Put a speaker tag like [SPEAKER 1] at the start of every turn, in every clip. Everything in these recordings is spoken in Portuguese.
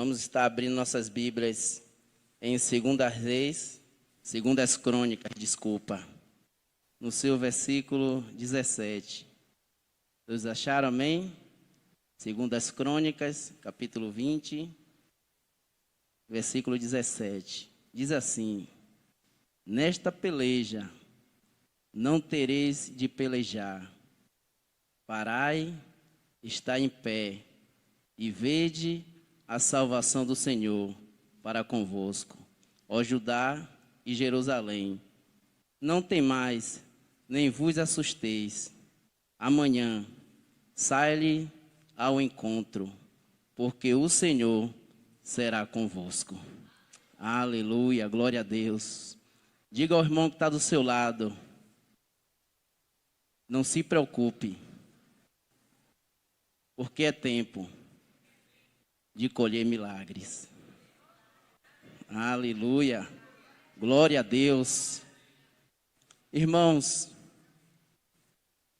[SPEAKER 1] Vamos estar abrindo nossas Bíblias em 2 Crônicas, no seu versículo 17. Todos acharam, amém? 2 Crônicas, capítulo 20, versículo 17. Diz assim: nesta peleja não tereis de pelejar. Parai, está em pé, e vede a salvação do Senhor para convosco, ó Judá e Jerusalém. Não temais, nem vos assusteis. Amanhã sai-lhe ao encontro, porque o Senhor será convosco. Aleluia, glória a Deus. Diga ao irmão que está do seu lado: não se preocupe, porque é tempo de colher milagres. Aleluia, glória a Deus. Irmãos,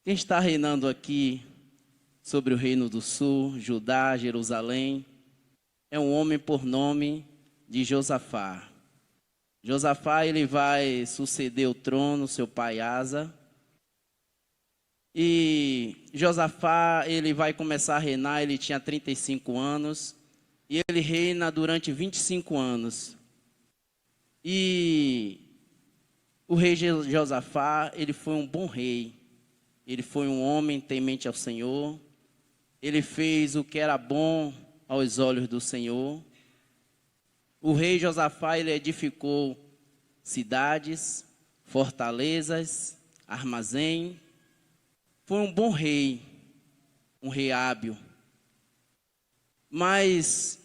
[SPEAKER 1] quem está reinando aqui sobre o reino do sul, Judá, Jerusalém, é um homem por nome de Josafá. Josafá, ele vai suceder o trono, seu pai Asa. E Josafá, ele vai começar a reinar, ele tinha 35 anos. E ele reina durante 25 anos. E o rei Josafá, ele foi um bom rei. Ele foi um homem temente ao Senhor. Ele fez o que era bom aos olhos do Senhor. O rei Josafá, ele edificou cidades, fortalezas, armazém. Foi um bom rei, um rei hábil. Mas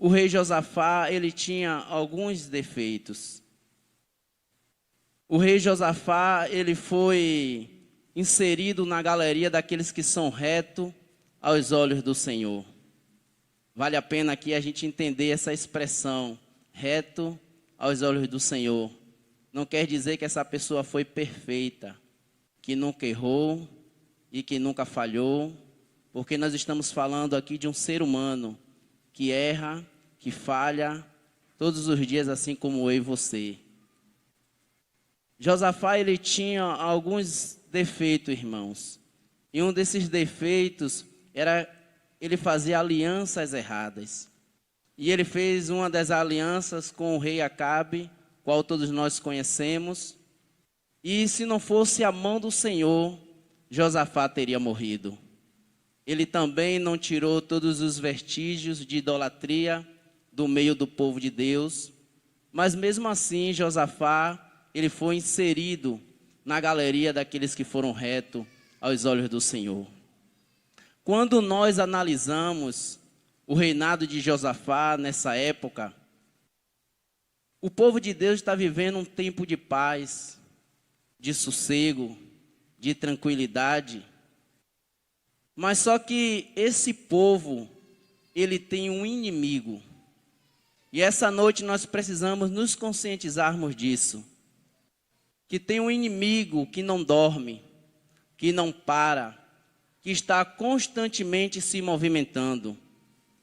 [SPEAKER 1] o rei Josafá, ele tinha alguns defeitos. O rei Josafá, ele foi inserido na galeria daqueles que são retos aos olhos do Senhor. Vale a pena aqui a gente entender essa expressão, reto aos olhos do Senhor. Não quer dizer que essa pessoa foi perfeita, que nunca errou e que nunca falhou, porque nós estamos falando aqui de um ser humano que erra, que falha todos os dias, assim como eu e você. Josafá, ele tinha alguns defeitos, irmãos. E um desses defeitos era ele fazia alianças erradas. E ele fez uma das alianças com o rei Acabe, qual todos nós conhecemos. E se não fosse a mão do Senhor, Josafá teria morrido. Ele também não tirou todos os vestígios de idolatria do meio do povo de Deus. Mas mesmo assim, Josafá, ele foi inserido na galeria daqueles que foram retos aos olhos do Senhor. Quando nós analisamos o reinado de Josafá nessa época, o povo de Deus está vivendo um tempo de paz, de sossego, de tranquilidade. Mas só que esse povo, ele tem um inimigo. E essa noite nós precisamos nos conscientizarmos disso. Que tem um inimigo que não dorme, que não para, que está constantemente se movimentando.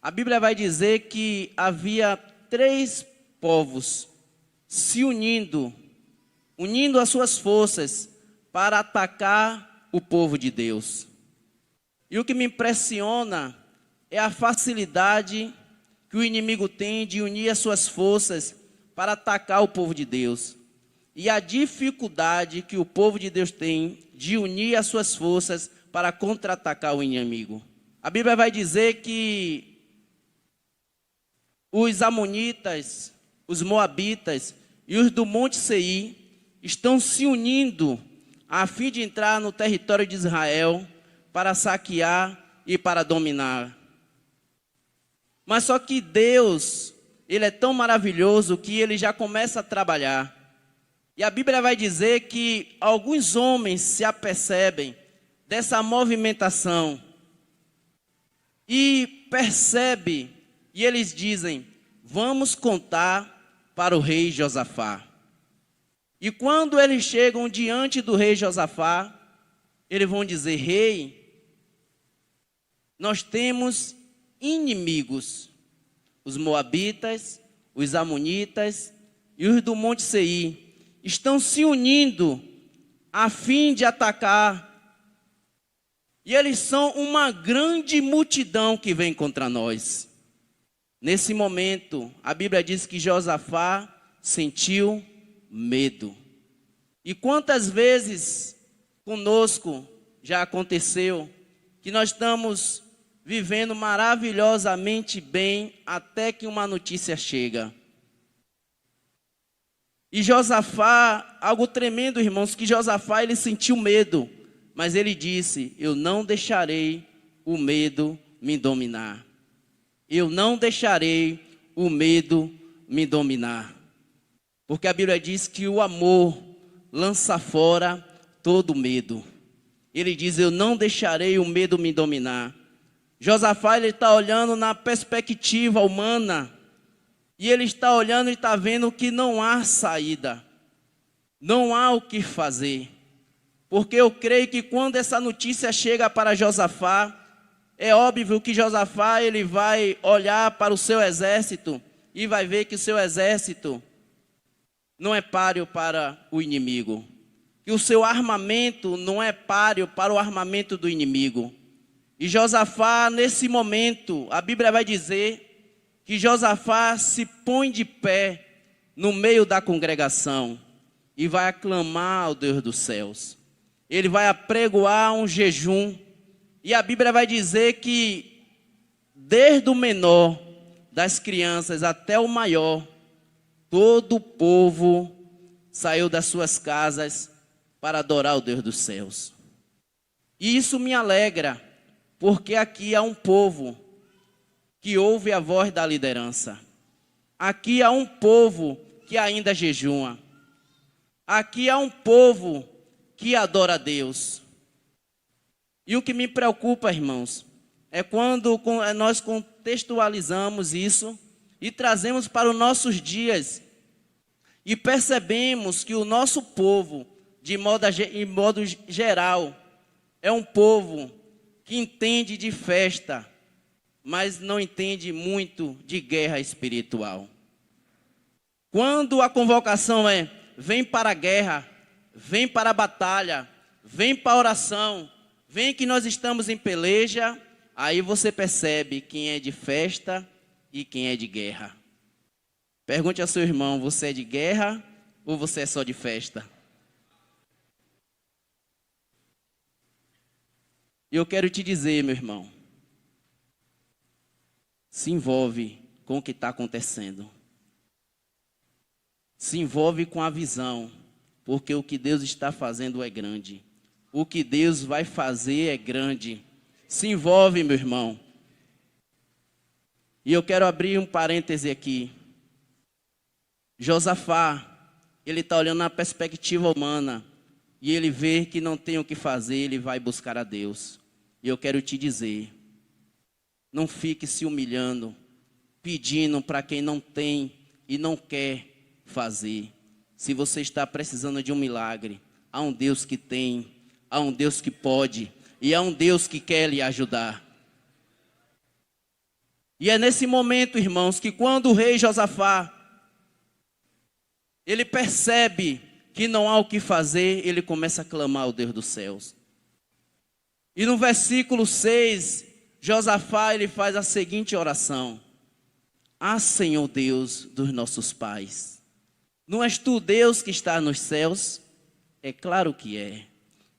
[SPEAKER 1] A Bíblia vai dizer que havia 3 povos se unindo as suas forças para atacar o povo de Deus. E o que me impressiona é a facilidade que o inimigo tem de unir as suas forças para atacar o povo de Deus. E a dificuldade que o povo de Deus tem de unir as suas forças para contra-atacar o inimigo. A Bíblia vai dizer que os amonitas, os moabitas e os do Monte Seir estão se unindo a fim de entrar no território de Israel para saquear e para dominar. Mas só que Deus, ele é tão maravilhoso que ele já começa a trabalhar. E a Bíblia vai dizer que alguns homens se apercebem dessa movimentação e percebem, e eles dizem: vamos contar para o rei Josafá. E quando eles chegam diante do rei Josafá, eles vão dizer: rei, nós temos inimigos. os moabitas, os amonitas e os do Monte Seir estão se unindo a fim de atacar. E eles são uma grande multidão que vem contra nós. Nesse momento, a Bíblia diz que Josafá sentiu medo. E quantas vezes conosco já aconteceu que nós estamos vivendo maravilhosamente bem até que uma notícia chega. E Josafá, algo tremendo, irmãos, que Josafá ele sentiu medo, mas ele disse: eu não deixarei o medo me dominar. Eu não deixarei o medo me dominar. Porque a Bíblia diz que o amor lança fora todo medo. Ele diz: eu não deixarei o medo me dominar. Josafá ele está olhando na perspectiva humana. E ele está olhando e está vendo que não há saída. Não há o que fazer. Porque eu creio que quando essa notícia chega para Josafá, é óbvio que Josafá ele vai olhar para o seu exército e vai ver que o seu exército não é páreo para o inimigo. Que o seu armamento não é páreo para o armamento do inimigo. E Josafá, nesse momento, a Bíblia vai dizer que Josafá se põe de pé no meio da congregação e vai aclamar ao Deus dos céus. Ele vai apregoar um jejum. E a Bíblia vai dizer que desde o menor das crianças até o maior, todo o povo saiu das suas casas para adorar o Deus dos céus. E isso me alegra, porque aqui há um povo que ouve a voz da liderança. Aqui há um povo que ainda jejuma. Aqui há um povo que adora a Deus. E o que me preocupa, irmãos, é quando nós contextualizamos isso e trazemos para os nossos dias e percebemos que o nosso povo, de modo geral, é um povo que entende de festa, mas não entende muito de guerra espiritual. Quando a convocação é: vem para a guerra, vem para a batalha, vem para a oração, vem que nós estamos em peleja, aí você percebe quem é de festa e quem é de guerra. Pergunte ao seu irmão: você é de guerra ou você é só de festa? E eu quero te dizer, meu irmão, se envolve com o que está acontecendo. Se envolve com a visão, porque o que Deus está fazendo é grande. O que Deus vai fazer é grande. Se envolve, meu irmão. E eu quero abrir um parêntese aqui. Josafá, ele está olhando na perspectiva humana, e ele vê que não tem o que fazer, ele vai buscar a Deus. E eu quero te dizer, não fique se humilhando, pedindo para quem não tem e não quer fazer. Se você está precisando de um milagre, há um Deus que tem, há um Deus que pode, e há um Deus que quer lhe ajudar. E é nesse momento, irmãos, que quando o rei Josafá, ele percebe que não há o que fazer, ele começa a clamar ao Deus dos céus. E no versículo 6, Josafá ele faz a seguinte oração: Ah, Senhor Deus dos nossos pais, não és tu Deus que está nos céus? É claro que é.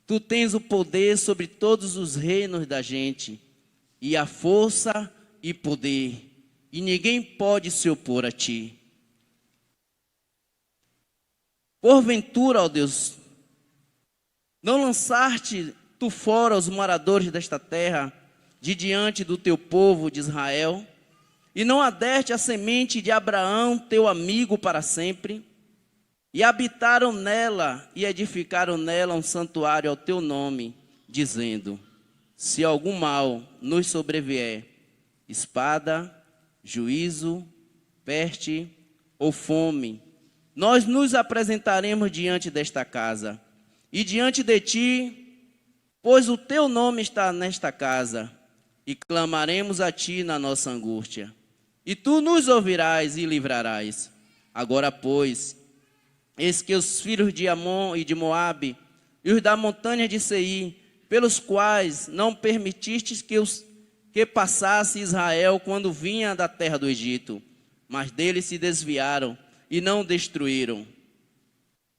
[SPEAKER 1] Tu tens o poder sobre todos os reinos da gente, e a força e poder, e ninguém pode se opor a ti. Porventura, ó Deus, não lançaste tu fora os moradores desta terra, de diante do teu povo de Israel, e não adeste a semente de Abraão, teu amigo, para sempre, e habitaram nela, e edificaram nela um santuário ao teu nome, dizendo: se algum mal nos sobrevier, espada, juízo, peste ou fome, nós nos apresentaremos diante desta casa, e diante de ti, pois o teu nome está nesta casa, e clamaremos a ti na nossa angústia. e tu nos ouvirás e livrarás. Agora, pois, eis que os filhos de Amon e de Moabe, e os da montanha de Seir, pelos quais não permitistes que passasse Israel quando vinha da terra do Egito, mas deles se desviaram e não destruíram.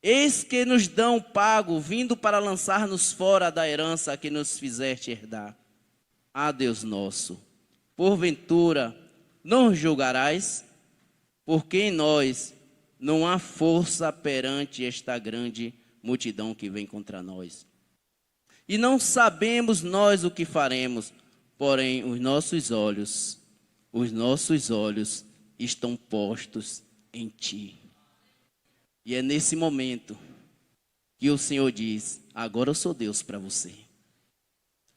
[SPEAKER 1] Eis que nos dão pago, vindo para lançar-nos fora da herança que nos fizeste herdar. Ah, Deus nosso, porventura não julgarás? Porque em nós não há força perante esta grande multidão que vem contra nós. E não sabemos nós o que faremos, porém os nossos olhos estão postos em ti. E é nesse momento que o Senhor diz: agora eu sou Deus para você.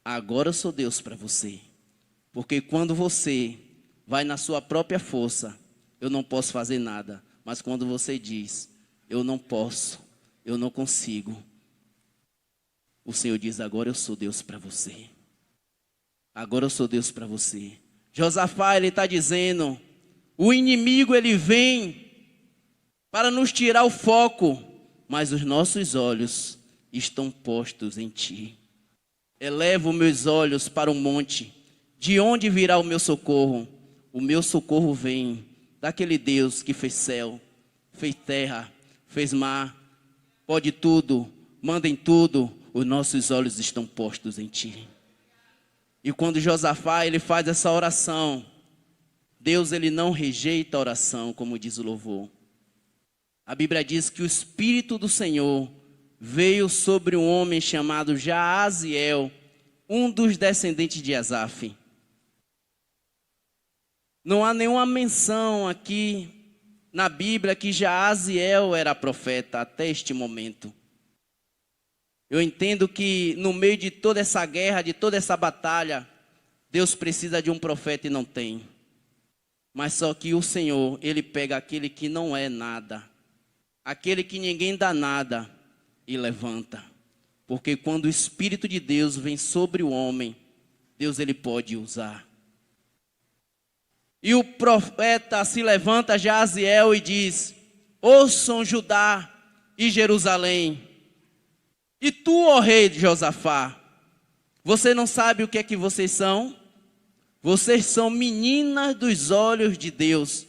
[SPEAKER 1] Agora eu sou Deus para você. Porque quando você vai na sua própria força, eu não posso fazer nada. Mas quando você diz: eu não posso, eu não consigo, o Senhor diz: agora eu sou Deus para você. Agora eu sou Deus para você. Josafá, ele está dizendo: o inimigo, ele vem para nos tirar o foco, mas os nossos olhos estão postos em ti. Elevo meus olhos para o monte, de onde virá o meu socorro? O meu socorro vem daquele Deus que fez céu, fez terra, fez mar, pode tudo, manda em tudo. Os nossos olhos estão postos em ti. E quando Josafá, ele faz essa oração, Deus, ele não rejeita a oração, como diz o louvor. A Bíblia diz que o Espírito do Senhor veio sobre um homem chamado Jaaziel, um dos descendentes de Asaf. Não há nenhuma menção aqui na Bíblia que Jaaziel era profeta até este momento. Eu entendo que no meio de toda essa guerra, de toda essa batalha, Deus precisa de um profeta e não tem. Mas só que o Senhor, ele pega aquele que não é nada, aquele que ninguém dá nada, e levanta. Porque quando o Espírito de Deus vem sobre o homem, Deus, ele pode usar. E o profeta se levanta, Jaaziel, e diz: ouçam Judá e Jerusalém, e tu, ó rei de Josafá, você não sabe o que é que vocês são? Vocês são meninas dos olhos de Deus.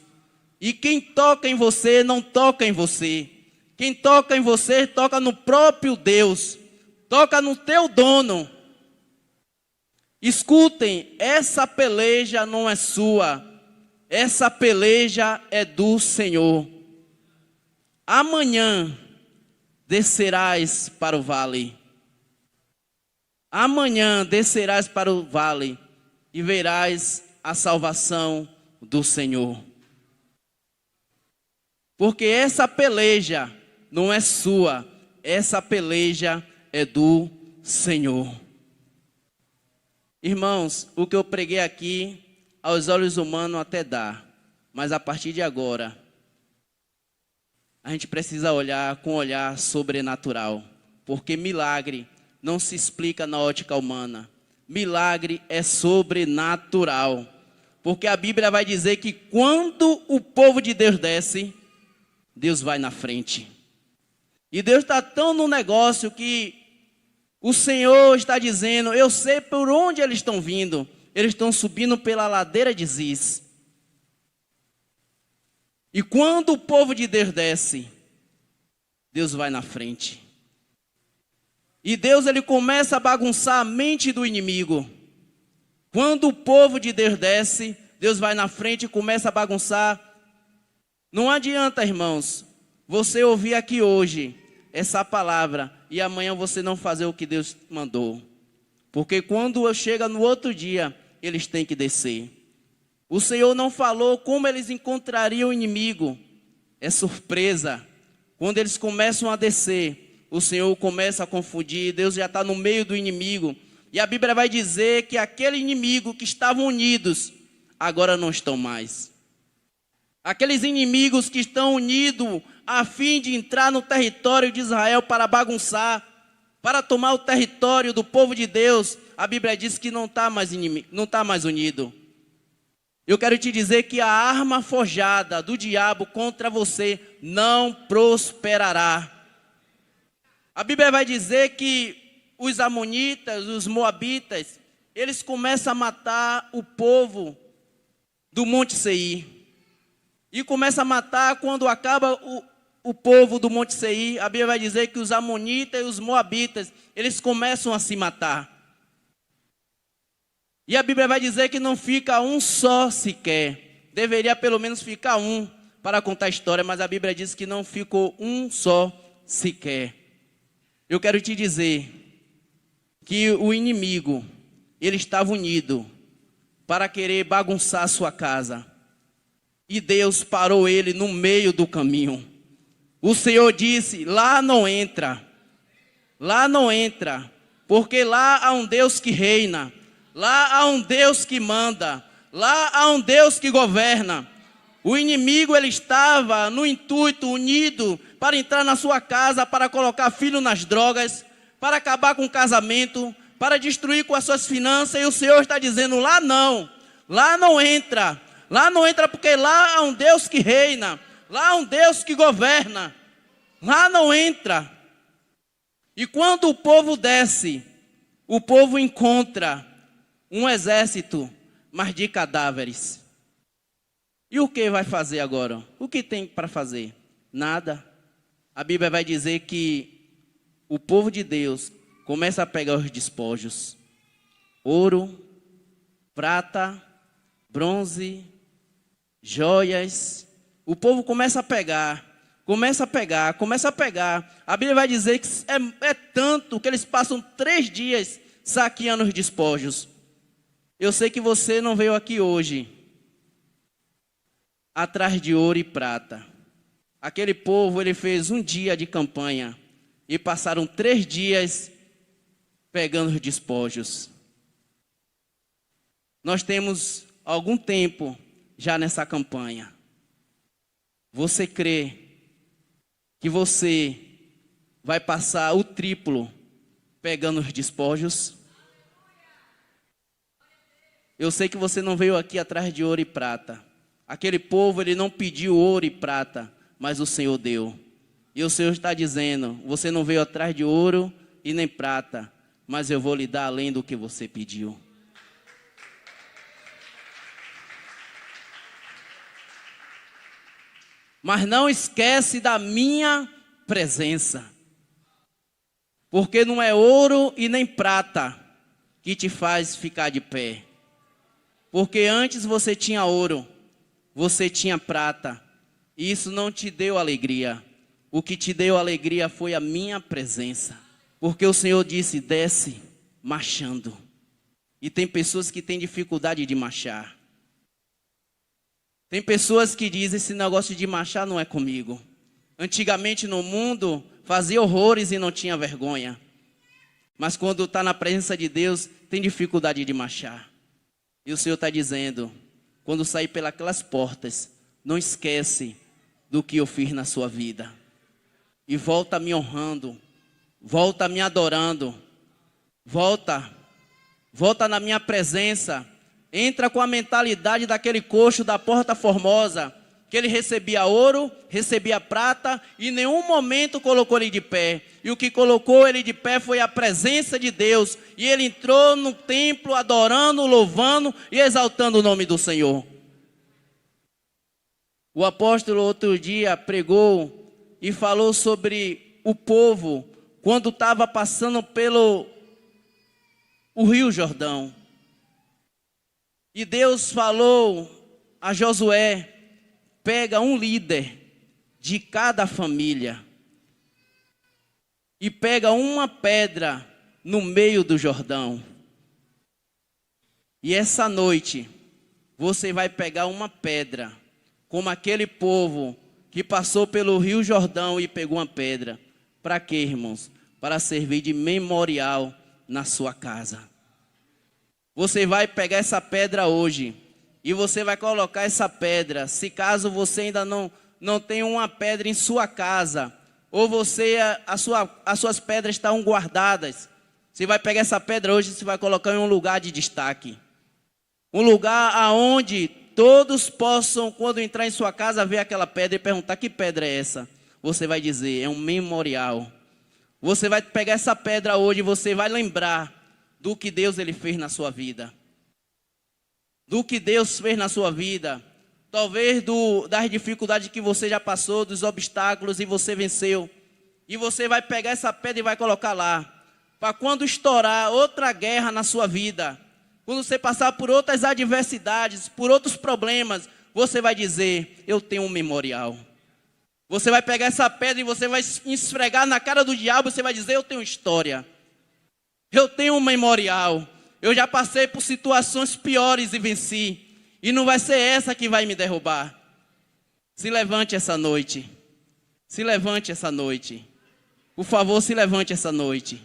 [SPEAKER 1] E quem toca em você, não toca em você. Quem toca em você, toca no próprio Deus. Toca no teu dono. Escutem, essa peleja não é sua. Essa peleja é do Senhor. Amanhã descerás para o vale. Amanhã descerás para o vale e verás a salvação do Senhor. Porque essa peleja não é sua, essa peleja é do Senhor. Irmãos, o que eu preguei aqui, aos olhos humanos até dá, mas a partir de agora, a gente precisa olhar com um olhar sobrenatural, porque milagre não se explica na ótica humana. Milagre é sobrenatural, porque a Bíblia vai dizer que quando o povo de Deus desce, Deus vai na frente. E Deus está tão no negócio que o Senhor está dizendo: eu sei por onde eles estão vindo. Eles estão subindo pela ladeira de Ziz. E quando o povo de Deus desce, Deus vai na frente. E Deus, ele começa a bagunçar a mente do inimigo. Quando o povo de Deus desce, Deus vai na frente e começa a bagunçar. Não adianta, irmãos, você ouvir aqui hoje essa palavra e amanhã você não fazer o que Deus mandou. Porque quando chega no outro dia, eles têm que descer. O Senhor não falou como eles encontrariam o inimigo. É surpresa. Quando eles começam a descer, o Senhor começa a confundir. Deus já está no meio do inimigo. E a Bíblia vai dizer que aquele inimigo que estavam unidos, agora não estão mais. Aqueles inimigos que estão unidos a fim de entrar no território de Israel para bagunçar, para tomar o território do povo de Deus, a Bíblia diz que não está mais unido. Eu quero te dizer que a arma forjada do diabo contra você não prosperará. A Bíblia vai dizer que os amonitas, os moabitas, eles começam a matar o povo do Monte Seir. E começa a matar quando acaba o povo do Monte Seir. A Bíblia vai dizer que os amonitas e os moabitas, eles começam a se matar. E a Bíblia vai dizer que não fica um só sequer. Deveria pelo menos ficar um para contar a história, mas a Bíblia diz que não ficou um só sequer. Eu quero te dizer que o inimigo, ele estava unido para querer bagunçar a sua casa. E Deus parou ele no meio do caminho. O Senhor disse, lá não entra, porque lá há um Deus que reina, lá há um Deus que manda, lá há um Deus que governa. O inimigo, ele estava no intuito, unido, para entrar na sua casa, para colocar filho nas drogas, para acabar com o casamento, para destruir com as suas finanças. E o Senhor está dizendo, lá não entra porque lá há um Deus que reina, lá há um Deus que governa, lá não entra. E quando o povo desce, o povo encontra um exército, mas de cadáveres. E o que vai fazer agora? O que tem para fazer? Nada. A Bíblia vai dizer que o povo de Deus começa a pegar os despojos. Ouro, prata, bronze, joias. O povo começa a pegar. A Bíblia vai dizer que é tanto que eles passam 3 dias saqueando os despojos. Eu sei que você não veio aqui hoje atrás de ouro e prata. Aquele povo, ele fez um dia de campanha e passaram 3 dias pegando os despojos. Nós temos algum tempo já nessa campanha. Você crê que você vai passar o triplo pegando os despojos? Eu sei que você não veio aqui atrás de ouro e prata. Aquele povo, ele não pediu ouro e prata, mas o Senhor deu. E o Senhor está dizendo, você não veio atrás de ouro e nem prata, mas eu vou lhe dar além do que você pediu. Mas não esquece da minha presença. Porque não é ouro e nem prata que te faz ficar de pé. Porque antes você tinha ouro, você tinha prata, e isso não te deu alegria. O que te deu alegria foi a minha presença. Porque o Senhor disse, desce marchando. E tem pessoas que têm dificuldade de marchar. Tem pessoas que dizem, esse negócio de marchar não é comigo. Antigamente no mundo, fazia horrores e não tinha vergonha. Mas quando está na presença de Deus, tem dificuldade de marchar. E o Senhor está dizendo, quando sair pelas portas, não esquece do que eu fiz na sua vida. E volta me honrando, volta me adorando, volta na minha presença. Entra com a mentalidade daquele coxo da Porta Formosa, que ele recebia ouro, recebia prata, e em nenhum momento colocou ele de pé. E o que colocou ele de pé foi a presença de Deus. E ele entrou no templo adorando, louvando e exaltando o nome do Senhor. O apóstolo outro dia pregou e falou sobre o povo quando estava passando pelo Rio Jordão. E Deus falou a Josué, pega um líder de cada família e pega uma pedra no meio do Jordão. E essa noite você vai pegar uma pedra, como aquele povo que passou pelo Rio Jordão e pegou uma pedra. Para quê, irmãos? Para servir de memorial na sua casa. Você vai pegar essa pedra hoje e você vai colocar essa pedra. Se caso você ainda não tem uma pedra em sua casa, ou as suas pedras estão guardadas, você vai pegar essa pedra hoje e você vai colocar em um lugar de destaque. Um lugar aonde todos possam, quando entrar em sua casa, ver aquela pedra e perguntar: que pedra é essa? Você vai dizer: é um memorial. Você vai pegar essa pedra hoje e você vai lembrar do que Deus ele fez na sua vida. Do que Deus fez na sua vida. Talvez das dificuldades que você já passou, dos obstáculos e você venceu. E você vai pegar essa pedra e vai colocar lá. Para quando estourar outra guerra na sua vida, quando você passar por outras adversidades, por outros problemas, você vai dizer: eu tenho um memorial. Você vai pegar essa pedra e você vai esfregar na cara do diabo, você vai dizer: eu tenho história. Eu tenho um memorial. Eu já passei por situações piores e venci. E não vai ser essa que vai me derrubar. Se levante essa noite. Se levante essa noite. Por favor, se levante essa noite.